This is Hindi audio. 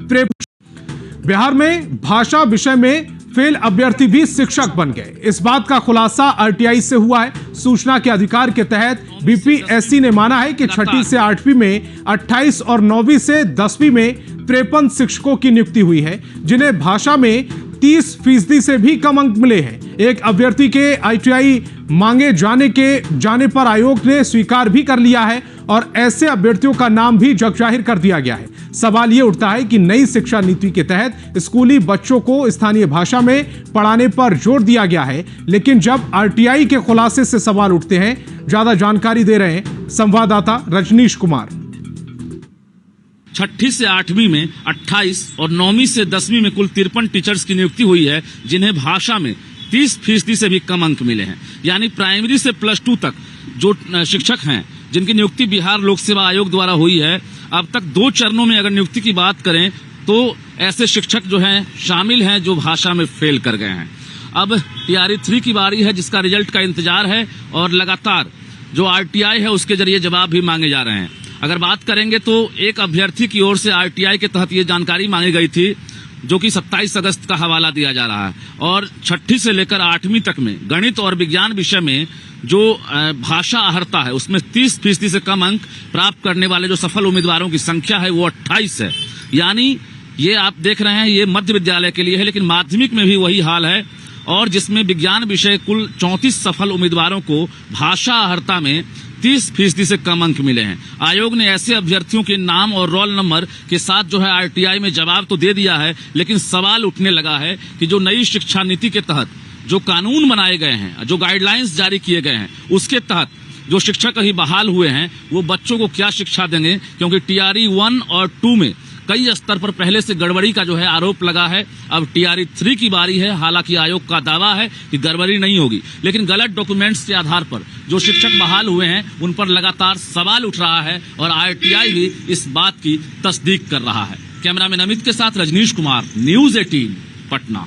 बिहार में भाषा विषय में फेल अभ्यर्थी भी शिक्षक बन गए। इस बात का खुलासा आरटीआई से हुआ है। सूचना के अधिकार के तहत बीपीएससी ने माना है कि 6ठी से 8वीं में 28 और 9वीं से 10वीं में 53 शिक्षकों की नियुक्ति हुई है, जिन्हें भाषा में 30% से भी कम अंक मिले हैं। एक अभ्यर्थी के आईटीआई मांगे जाने पर आयोग ने स्वीकार भी कर लिया है और ऐसे अभ्यर्थियों का नाम भी जगजाहिर कर दिया गया है। सवाल यह उठता है कि नई शिक्षा नीति के तहत स्कूली बच्चों को स्थानीय भाषा में पढ़ाने पर जोर दिया गया है, लेकिन जब आरटीआई के खुलासे से सवाल उठते हैं। ज्यादा जानकारी दे रहे हैं संवाददाता रजनीश कुमार। 6ठी से 8वीं में 28 और 9वीं से 10वीं में कुल 53 टीचर्स की नियुक्ति हुई है, जिन्हें भाषा में 30% से भी कम अंक मिले हैं। यानी प्राइमरी से +2 तक जो शिक्षक हैं, जिनकी नियुक्ति बिहार लोक सेवा आयोग द्वारा हुई है, अब तक 2 चरणों में अगर नियुक्ति की बात करें तो ऐसे शिक्षक जो हैं शामिल हैं जो भाषा में फेल कर गए हैं। अब टीआरई 3 की बारी है, जिसका रिजल्ट का इंतजार है और लगातार जो आरटीआई है उसके जरिए जवाब भी मांगे जा रहे हैं। अगर बात करेंगे तो एक अभ्यर्थी की ओर से आरटीआई के तहत ये जानकारी मांगी गई थी, जो कि 27 अगस्त का हवाला दिया जा रहा है, और 6ठी से लेकर 8वीं तक में गणित और विज्ञान विषय में जो भाषा अर्हता है उसमें 30% से कम अंक प्राप्त करने वाले जो सफल उम्मीदवारों की संख्या है वो 28 है। यानी ये आप देख रहे हैं, ये मध्य विद्यालय के लिए है, लेकिन माध्यमिक में भी वही हाल है, और जिसमें विज्ञान विषय कुल 34 सफल उम्मीदवारों को भाषा अर्हता में 30% से कम अंक मिले हैं। आयोग ने ऐसे अभ्यर्थियों के नाम और रोल नंबर के साथ जो है आरटीआई में जवाब तो दे दिया है, लेकिन सवाल उठने लगा है कि जो नई शिक्षा नीति के तहत जो कानून बनाए गए हैं, जो गाइडलाइंस जारी किए गए हैं, उसके तहत जो शिक्षक अभी बहाल हुए हैं वो बच्चों को क्या शिक्षा देंगे, क्योंकि टीआरई 1 और 2 में कई स्तर पर पहले से गड़बड़ी का जो है आरोप लगा है। अब टीआरई 3 की बारी है। हालांकि आयोग का दावा है कि गड़बड़ी नहीं होगी, लेकिन गलत डॉक्यूमेंट्स के आधार पर जो शिक्षक बहाल हुए हैं उन पर लगातार सवाल उठ रहा है और आरटीआई भी इस बात की तस्दीक कर रहा है। कैमरामैन अमित के साथ रजनीश कुमार, न्यूज़ 18 पटना।